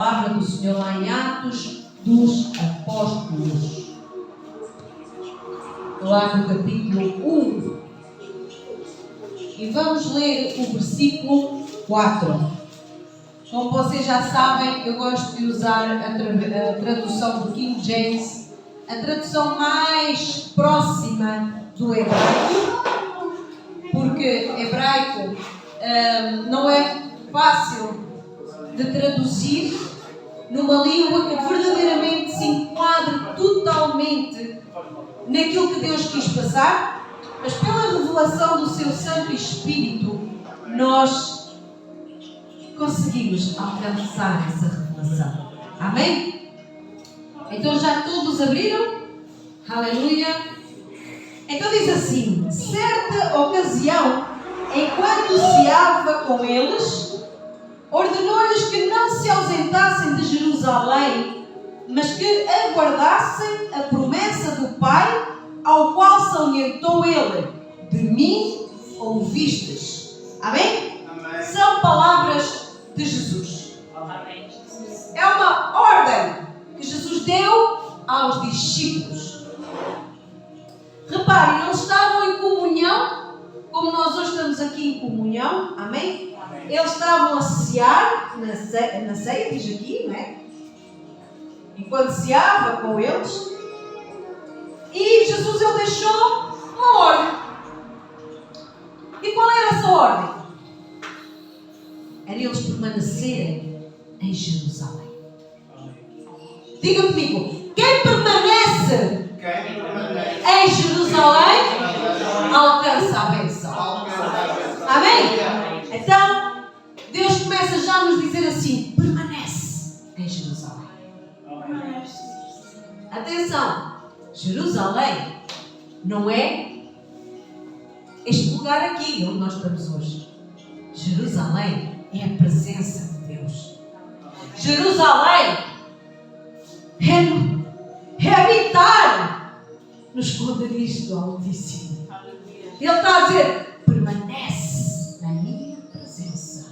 Palavra do Senhor lá em Atos dos Apóstolos, lá no capítulo 1. E vamos ler o versículo 4. Como vocês já sabem, eu gosto de usar a tradução do King James, a tradução mais próxima do hebraico, porque hebraico não é fácil de traduzir numa língua que verdadeiramente se enquadre totalmente naquilo que Deus quis passar, mas pela revelação do seu Santo Espírito nós conseguimos alcançar essa revelação. Amém? Então já todos abriram? Aleluia! Então diz assim: certa ocasião, enquanto ceava com eles, ordenou-lhes que não se ausentassem de Jerusalém, mas que aguardassem a promessa do Pai, ao qual salientou ele: de mim ouvistes. Amém? Amém. São palavras de Jesus. Amém. É uma ordem que Jesus deu aos discípulos. Reparem, eles estavam em comunhão, como nós hoje estamos aqui em comunhão. Amém? Eles estavam a cear na ceia, diz aqui, não é? Enquanto ceava com eles, e Jesus ele deixou uma ordem. E qual era essa ordem? Era eles permanecerem em Jerusalém. Diga comigo: quem permanece em Jerusalém alcança a bênção. Amém? Então, Deus começa já a nos dizer assim: permanece em Jerusalém. Atenção, Jerusalém não é este lugar aqui onde nós estamos hoje. Jerusalém é a presença de Deus. Jerusalém é habitar nos esconderijos do Altíssimo. Ele está a dizer: permanece na minha presença.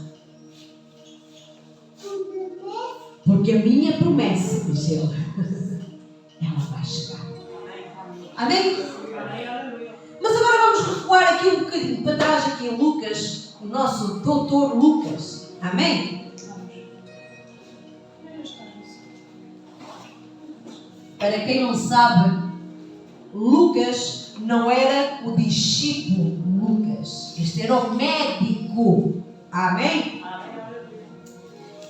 Porque a minha promessa, diz ele, ela vai chegar. Amém? Mas agora vamos recuar aqui um bocadinho para trás, aqui em Lucas, o nosso doutor Lucas. Amém? Para quem não sabe, Lucas não era o discípulo Lucas. Este era o médico. Amém?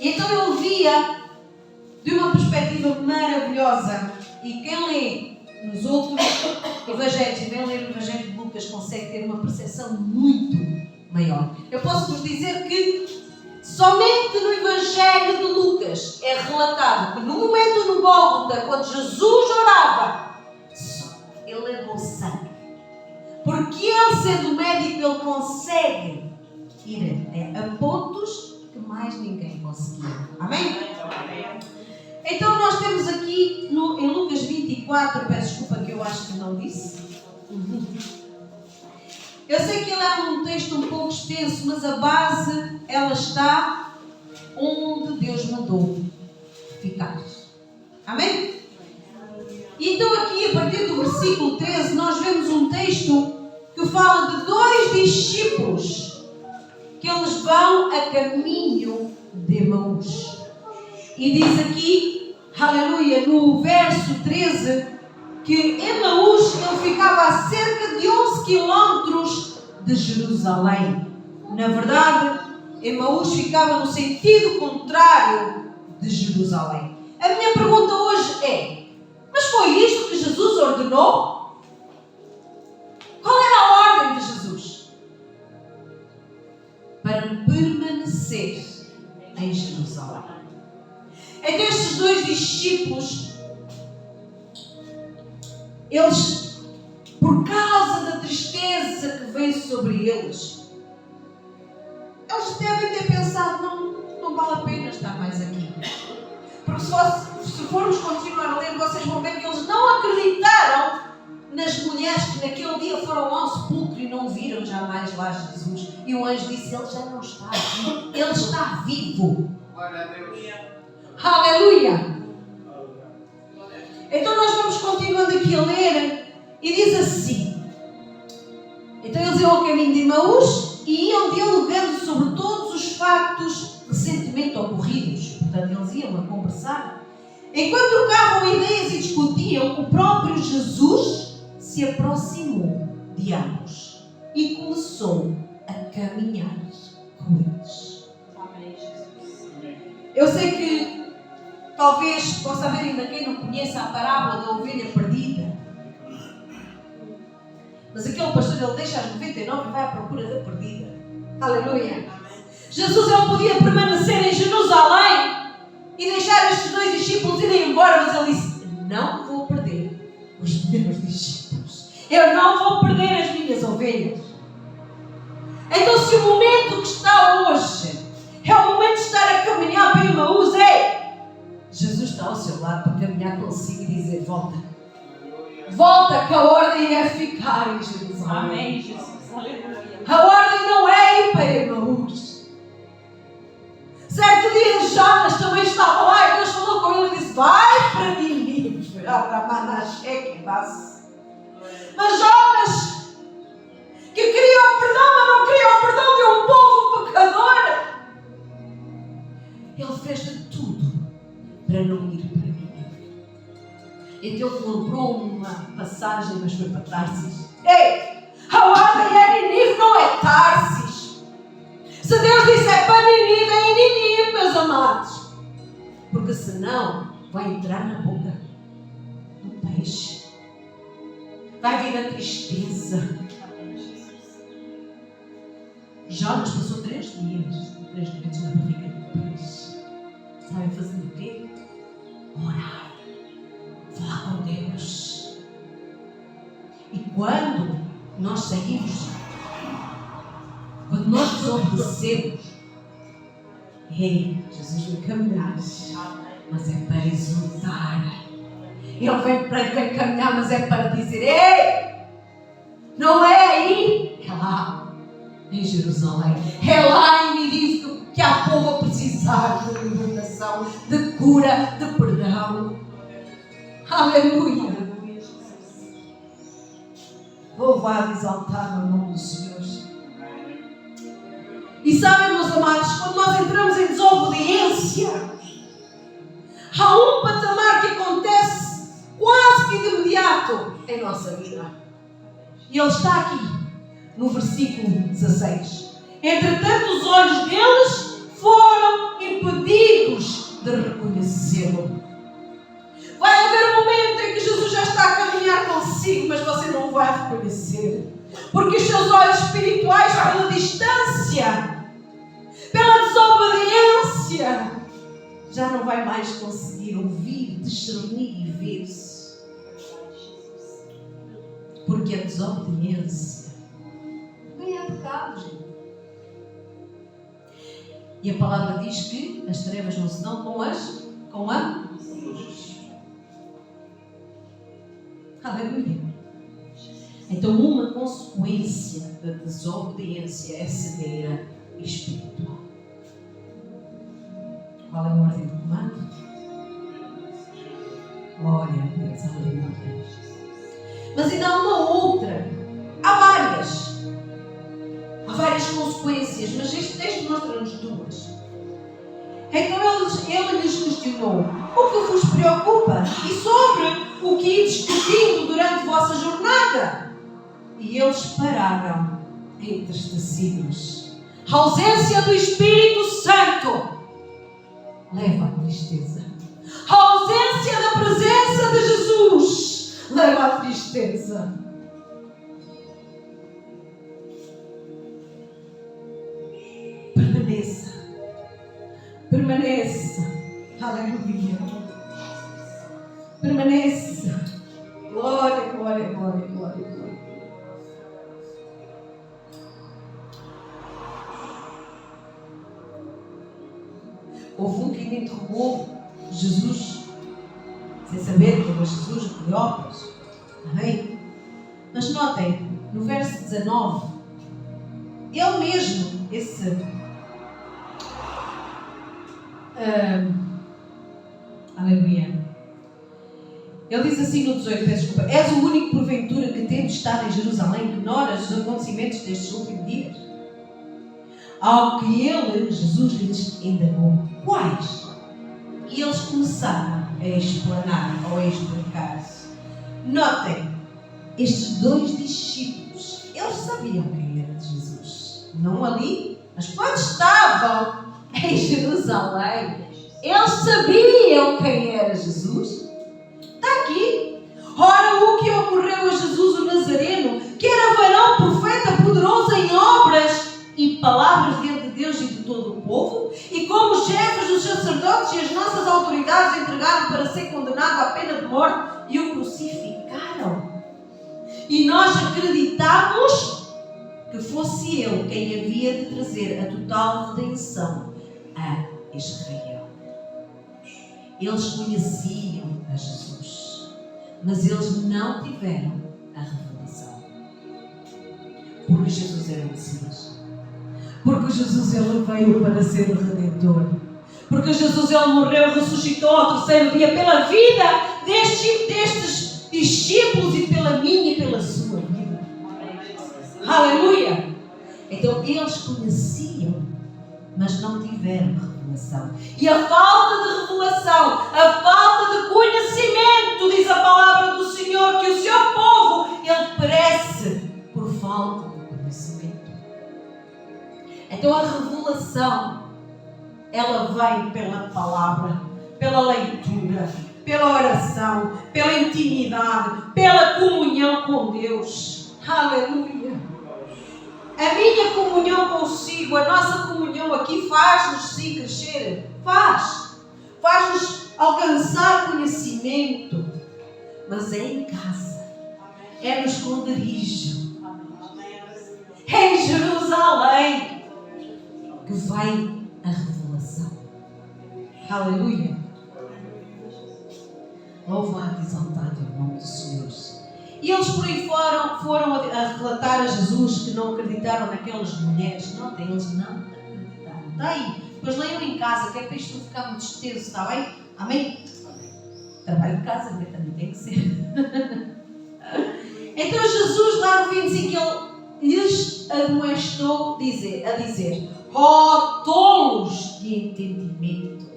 Então ele via de uma perspectiva maravilhosa. E quem lê nos outros evangelhos, e vem ler o Evangelho de Lucas, consegue ter uma percepção muito maior. Eu posso vos dizer que somente no Evangelho de Lucas é relatado que no momento no Gólgota, quando Jesus orava, ele levou sangue. Porque ele, sendo médico, ele consegue ir a pontos que mais ninguém conseguia. Amém? Então nós temos aqui em Lucas 24, peço desculpa que eu acho que não disse. Eu sei que ele é um texto um pouco extenso, mas a base, ela está onde Deus mandou ficar. Amém? E então aqui, a partir do versículo 13, nós vemos um texto que fala de dois discípulos que eles vão a caminho de Emaús. E diz aqui, aleluia, no verso 13, que Emaús ele ficava a cerca de 11 quilómetros de Jerusalém. Na verdade, Emaús ficava no sentido contrário de Jerusalém. A minha pergunta hoje é: mas foi isto que Jesus ordenou? Qual era a ordem de Jesus? Para permanecer em Jerusalém. Então estes dois discípulos, eles, por causa da tristeza que veio sobre eles devem ter pensado: não vale a pena estar mais aqui. Porque se formos continuar a ler, vocês vão ver que eles não acreditaram nas mulheres que naquele dia foram ao sepulcro e não viram jamais lá Jesus. E o anjo disse: ele já não está aqui, ele está vivo. Glória a Deus. caminho de Emaús e iam dialogando sobre todos os factos recentemente ocorridos. Portanto, eles iam a conversar. Enquanto trocavam ideias e discutiam, o próprio Jesus se aproximou de ambos e começou a caminhar com eles. Amém, Jesus. Eu sei que talvez possa haver ainda quem não conheça a parábola da ovelha perdida. Mas aquele pastor, ele deixa as 99 e vai à procura da perdida. Aleluia! Jesus, ele podia permanecer em Jerusalém e deixar estes 2 discípulos irem embora, mas ele disse: não vou perder os meus discípulos. Eu não vou perder as minhas ovelhas. Então, se o momento que está hoje é o momento de estar a caminhar para Emaús, Jesus está ao seu lado para caminhar consigo e dizer: volta. Volta, que a ordem é ficar em Jerusalém. Amém, Jesus. Aleluia. A ordem não é ir para Emaús. Certo dia, Jonas também estava lá e Deus falou com ele e disse: vai para Nínive. Mas Jonas, que queria o perdão, mas não queria o perdão de um povo pecador, ele fez de tudo para não ir para Nínive. Então ele comprou uma passagem, mas foi para Tarsis. Ei, a ordem é Nínive, não é Tarsis. Se Deus disser para Nínive, é em Nínive, meus amados. Porque senão vai entrar na boca do peixe. Vai vir a tristeza. Jonas passou 3 dias na barriga do peixe. Sabem fazendo o quê? Orar. Falar com Deus. E quando nós saímos, quando nós desobedecemos, Jesus vem caminhar, mas é para exultar. Ele vem caminhar, mas é para dizer: ei, não é aí, é lá em Jerusalém, é lá em Nínive que há povo a precisar de libertação, de cura, de perdão. Aleluia! Louvado e exaltado o nome do Senhor. E sabem, meus amados, quando nós entramos em desobediência, há um patamar que acontece quase que de imediato em nossa vida. E ele está aqui, no versículo 16. Entretanto, os olhos deles foram impedidos de reconhecê-lo. Vai haver um momento em que Jesus já está a caminhar consigo, mas você não vai reconhecer. Porque os seus olhos espirituais, pela distância, pela desobediência, já não vai mais conseguir ouvir, discernir e ver-se. Porque a desobediência também é pecado, gente. E a palavra diz que as trevas não se dão com a luz. Aleluia. Então, uma consequência da desobediência é cegueira espiritual. Qual é a ordem do comando? Glória a Deus, aleluia. Mas ainda há uma outra. Há várias consequências, mas este texto mostra-nos 2. Então ele lhes questionou: o que vos preocupa? E sobre o que ia discutindo durante a vossa jornada? E eles pararam entristecidos. A ausência do Espírito Santo leva à tristeza. A ausência da presença de Jesus leva à tristeza. Permaneça. Aleluia. Permaneça. Glória, glória, glória, glória, glória. Houve um que ainda interrogou Jesus, sem saber que era Jesus o Cleópatra. Amém? Mas notem, no verso 19, ele mesmo, aleluia. Ele diz assim no 18, peço desculpa: és o único porventura que tendo estado em Jerusalém ignoras os acontecimentos destes últimos dias? Ao que ele, Jesus, lhes indagou: quais? E eles começaram a explanar ou a explicar. Notem, estes dois discípulos, eles sabiam quem era Jesus. Não ali, mas quando estavam em Jerusalém, eles sabiam quem era Jesus. Está aqui. Ora, o que ocorreu a Jesus o Nazareno, que era varão, profeta, poderoso em obras e palavras diante de Deus e de todo o povo, e como os chefes dos sacerdotes e as nossas autoridades entregaram para ser condenado à pena de morte e o crucificaram. E nós acreditamos que fosse ele quem havia de trazer a total redenção a Israel. Eles conheciam a Jesus, mas eles não tiveram a revelação. Porque Jesus era o Messias. Porque Jesus ele veio para ser o Redentor. Porque Jesus ele morreu, ressuscitou ao terceiro dia pela vida destes discípulos e pela minha e pela sua vida. Aleluia! Então eles conheciam, mas não tiveram revelação. E a falta de revelação, a falta de conhecimento, diz a palavra do Senhor, que o seu povo ele perece por falta de conhecimento. Então a revelação, ela vem pela palavra, pela leitura, pela oração, pela intimidade, pela comunhão com Deus. Aleluia! A minha comunhão consigo, a nossa comunhão aqui faz-nos sim crescer. Faz-nos alcançar conhecimento. Mas é em casa. É no esconderijo. É em Jerusalém que vem a revelação. Aleluia! Louvado e exaltado o nome do Senhor. E eles por aí foram a relatar a Jesus que não acreditaram naquelas mulheres. Não, eles não acreditaram. Está aí. Depois leiam em casa, que é para isto não ficar muito extenso, está bem? Amém? Trabalho de casa, também tem que ser. Então Jesus, lá no 25, ele lhes admoestou a dizer: ó tolos de entendimento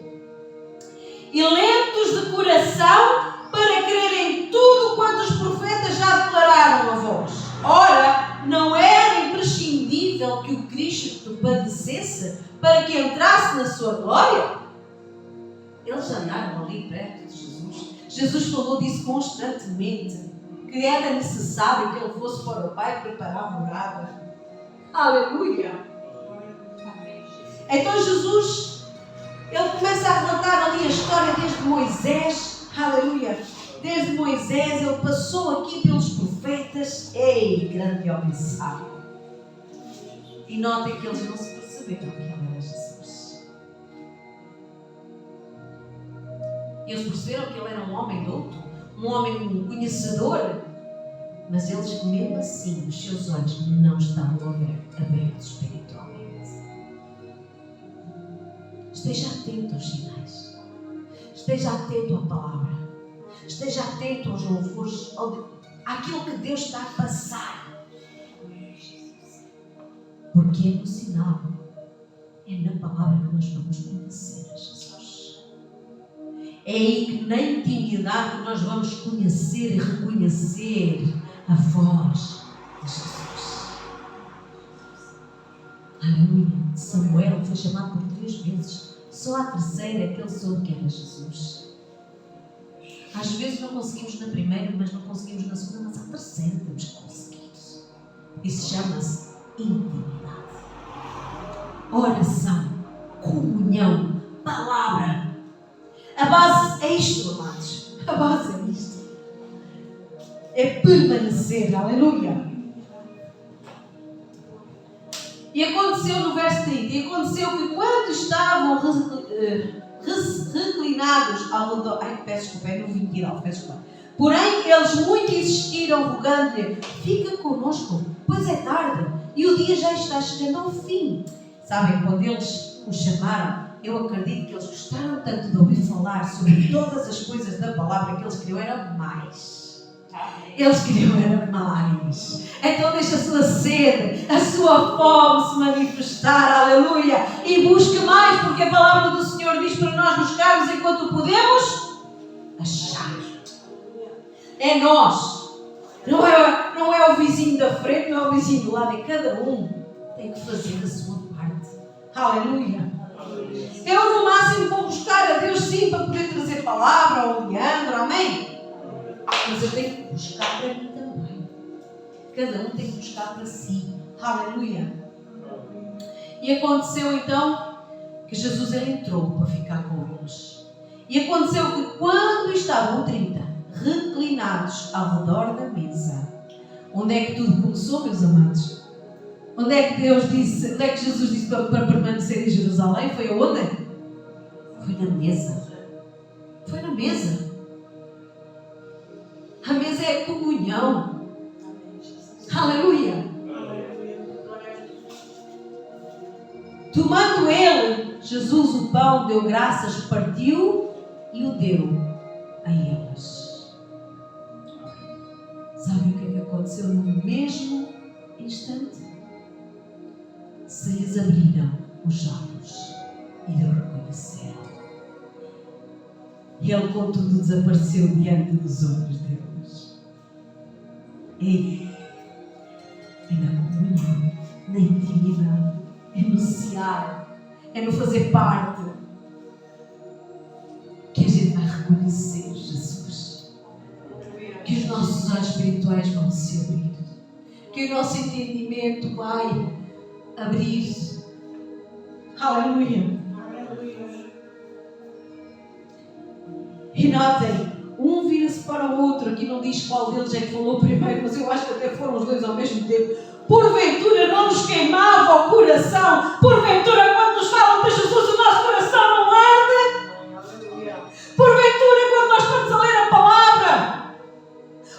e lentos de coração, para crerem tudo quanto os profetas já declararam a vós. Ora, não era imprescindível que o Cristo padecesse para que entrasse na sua glória? Eles andaram ali perto de Jesus. Jesus falou disso constantemente, que era necessário que ele fosse para o Pai preparar a morada. Aleluia! Então Jesus, ele começa a relatar ali a história desde Moisés. Aleluia! Desde Moisés, ele passou aqui pelos profetas. Ei, grande homem sábio! E notem que eles não se perceberam que ele era Jesus. Eles perceberam que ele era um homem douto, um homem conhecedor, mas eles, mesmo assim, os seus olhos não estavam abertos espiritualmente. Esteja atento aos sinais. Esteja atento à palavra. Esteja atento aos louvores, àquilo que Deus está a passar. Porque é no sinal, é na palavra que nós vamos conhecer a Jesus. É aí que na intimidade que nós vamos conhecer e reconhecer a voz de Jesus. Aleluia! Samuel foi chamado por 3 vezes. Só a terceira é que ele soube que era Jesus. Às vezes não conseguimos na primeira, mas não conseguimos na segunda, mas a terceira temos que conseguir. Isso chama-se intimidade. Oração, comunhão, palavra. A base é isto, amados. A base é isto. É permanecer. Aleluia! E aconteceu no verso 30, e aconteceu que quando estavam reclinados ao redor, peço desculpa, é no 29, peço desculpa. Porém, eles muito insistiram, rogando-lhe: fica connosco, pois é tarde, e o dia já está chegando ao fim. Sabem, quando eles o chamaram, eu acredito que eles gostaram tanto de ouvir falar sobre todas as coisas da palavra que eles queriam era mais. Eles queriam era mais. Então deixa a sua sede, a sua fome se manifestar, aleluia, e busque mais, porque a palavra do Senhor diz para nós buscarmos enquanto podemos achar. É nós, não é o vizinho da frente, não é o vizinho do lado, é cada um tem que fazer a sua parte, aleluia. Eu no máximo vou buscar a Deus sim para poder trazer palavra ao Leandro, amém? Mas eu tenho que buscar para mim também. Cada um tem que buscar para si. Aleluia. E aconteceu então que Jesus ele entrou para ficar com eles. E aconteceu que quando estavam 30 reclinados ao redor da mesa, onde é que tudo começou, meus amados? Onde é que Jesus disse para permanecer em Jerusalém? Foi aonde? Foi na mesa. Foi na mesa. A mesa é a comunhão. Aleluia. Tomando ele, Jesus, o pão, deu graças, partiu e o deu a eles. Sabe o que é que aconteceu no mesmo instante? Se lhes abriram os olhos e o reconheceram. E ele, contudo, desapareceu diante dos olhos deles. É na comunhão, na intimidade, é no cear, é no fazer parte, que a gente vai reconhecer Jesus. Que os nossos olhos espirituais vão se abrir. Que o nosso entendimento vai abrir. Aleluia. E notem, um vira-se para o outro. Aqui não diz qual deles é que falou primeiro, mas eu acho que até foram os dois ao mesmo tempo. Porventura não nos queimava o coração? Porventura quando nos falam de Jesus o nosso coração não arde? Porventura quando nós estamos a ler a palavra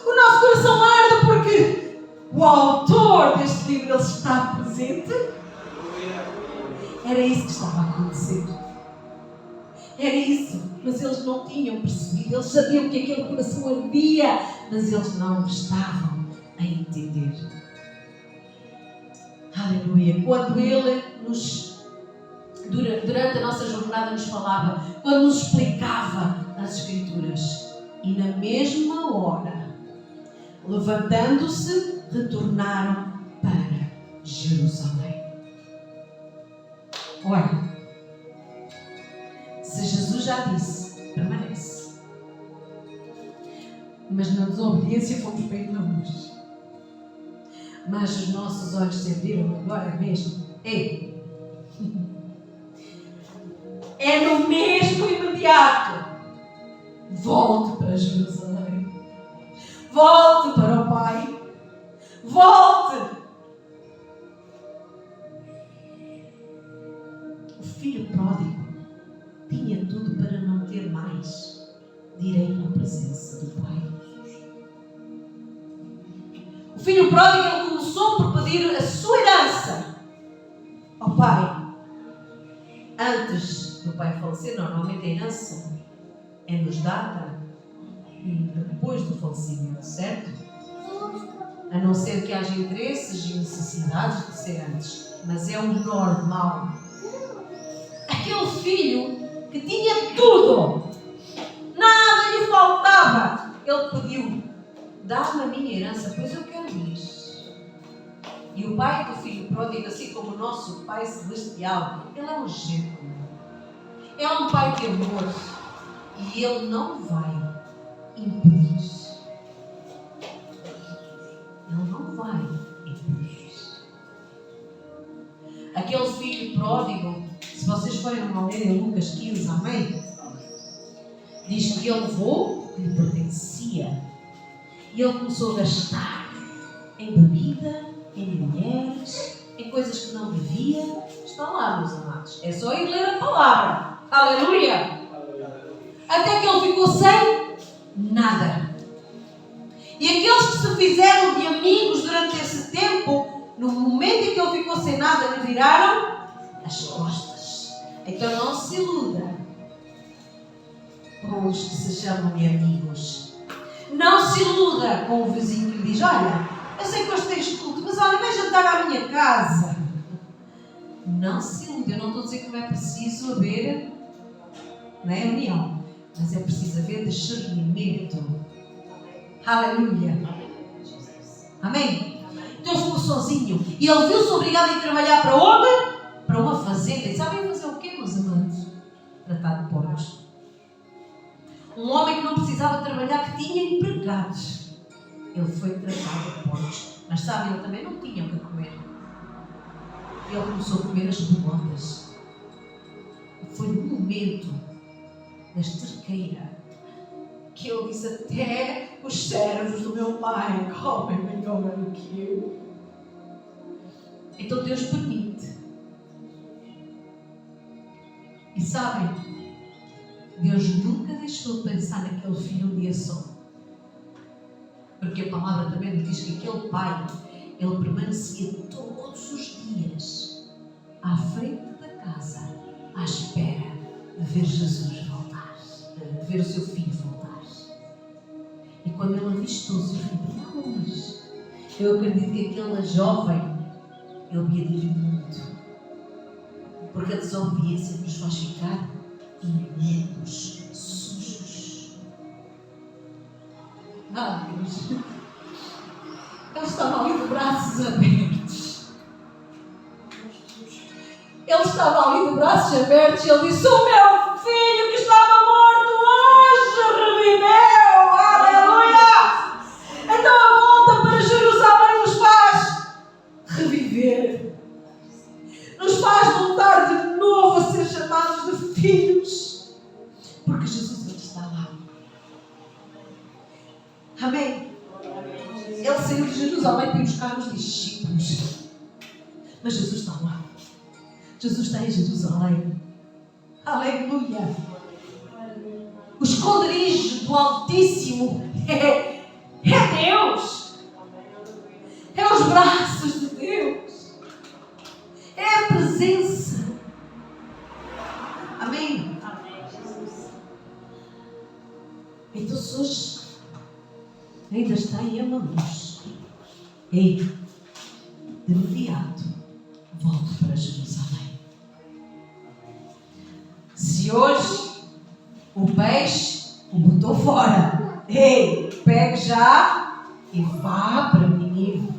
o nosso coração arde porque o autor deste livro ele está presente? Era isso que estava a acontecer. Era isso. Mas eles não tinham percebido. Eles sabiam que aquele coração ardia, mas eles não estavam a entender. Aleluia. Quando ele durante a nossa jornada nos falava, quando nos explicava as Escrituras, e na mesma hora, levantando-se, retornaram para Jerusalém. Olha, se Jesus já disse, permanece. Mas na desobediência fomos para ir na luz. Mas os nossos olhos se abriram agora mesmo. É no mesmo imediato. Volte para Jerusalém. Volte para o Pai. Volte. O filho pródigo tinha tudo para não ter mais direito à presença do Pai. O filho pródigo ele começou por pedir a sua herança ao Pai. Antes do Pai falecer, normalmente a herança é-nos dada depois do falecimento, certo? A não ser que haja interesses e necessidades de ser antes. Mas é o normal. Aquele filho que tinha tudo, nada lhe faltava, ele pediu: dá-me a minha herança, pois eu quero isso. E o pai do filho pródigo, assim como o nosso Pai Celestial, ele é um gentleman, é um pai de amor, e ele não vai impedir. Ele não vai impedir. Aquele filho pródigo, se vocês forem ler em Lucas 15, amém? Diz que ele levou o que lhe pertencia. E ele começou a gastar em bebida, em mulheres, em coisas que não devia. Está lá, meus amados. É só ir ler a palavra. Aleluia! Até que ele ficou sem nada. E aqueles que se fizeram de amigos durante esse tempo, no momento em que ele ficou sem nada, lhe viraram as costas. Então não se iluda com os que se chamam de amigos. Não se iluda com o vizinho que lhe diz: olha, eu sei que hoje tens culto, mas olha, vai jantar à minha casa. Não se iluda. Eu não estou a dizer que não é preciso haver, não é, união, mas é preciso haver discernimento. Aleluia. Amém? Então ele ficou sozinho e ele viu-se obrigado a ir trabalhar para onde? Para uma fazenda. E sabem fazer o quê, meus amados? Tratar de porcos. Um homem que não precisava trabalhar, que tinha empregados. Ele foi tratar de porcos. Mas sabe, ele também não tinha o que comer. Ele começou a comer as bolotas. Foi no momento da esterqueira que ele disse: até os servos do meu pai comem melhor do que eu. Então Deus permite. E sabem, Deus nunca deixou de pensar naquele filho um dia só. Porque a palavra também nos diz que aquele pai, ele permanecia todos os dias à frente da casa, à espera de ver Jesus voltar, de ver o seu filho voltar. E quando ele avistou o seu filho lá longe, eu acredito que aquele jovem, ele via dividir muito. Porque a desobediência nos faz ficar imundos, sujos. Ah, Deus! Ele estava ali de braços abertos. Ele estava ali de braços abertos e ele disse: o meu filho que estava morto hoje reviveu. Aleluia! Então a volta para Jerusalém nos faz reviver. Nos faz voltar de novo a ser chamados de filhos. Porque Jesus ainda está lá. Amém? Ele saiu de Jerusalém para ir buscar os discípulos. Mas Jesus está lá. Jesus está em Jerusalém. Aleluia! O esconderijo do Altíssimo é Deus. É os braços de Deus. É a presença. Amém? Amém, Jesus. Então se hoje ainda está em ama-luz, ei, de imediato volte para Jerusalém. Se hoje o peixe o botou fora, ei, pegue já e vá para Nínive.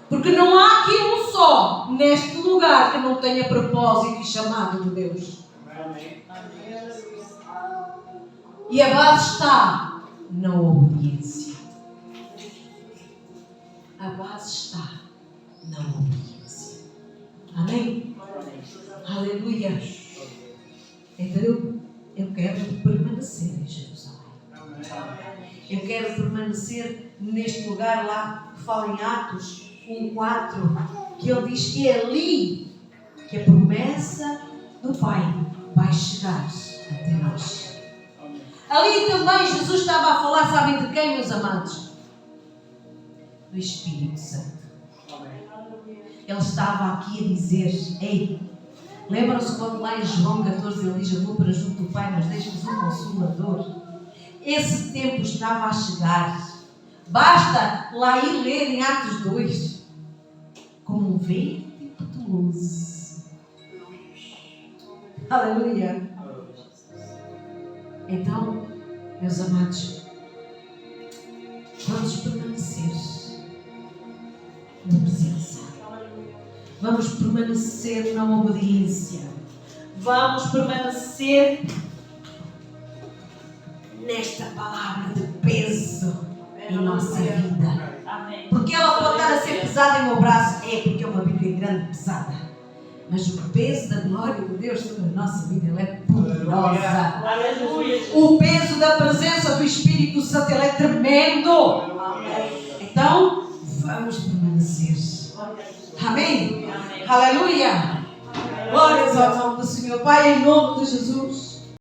Porque não há aqui um só neste lugar que não tenha propósito e chamado de Deus. Amém. E a base está na obediência. A base está na obediência. Amém? Aleluia. Então eu quero permanecer em Jerusalém. Eu quero permanecer neste lugar lá que fala em Atos 1:4, que ele diz que é ali que a promessa do Pai vai chegar até nós. Ali também Jesus estava a falar, sabem de quem, meus amados? Do Espírito Santo. Ele estava aqui a dizer: ei, lembram-se quando lá em João 14 ele diz: eu vou para junto do Pai, mas deixa-nos um Consolador. Esse tempo estava a chegar. Basta lá ir ler em Atos 2. Como um vento impetuoso. Aleluia. Então, meus amados, vamos permanecer na presença. Vamos permanecer na obediência. Vamos permanecer nesta palavra de peso em nossa vida. Amém. Porque ela pode estar a ser pesada em meu braço. É porque é uma Bíblia grande e pesada. Mas o peso da glória de Deus sobre a nossa vida, ela é poderosa. Aleluia. O peso da presença do Espírito Santo, ele é tremendo. Então, vamos permanecer. Amém? Amém. Aleluia. Glórias ao nome do Senhor. Pai, em nome de Jesus.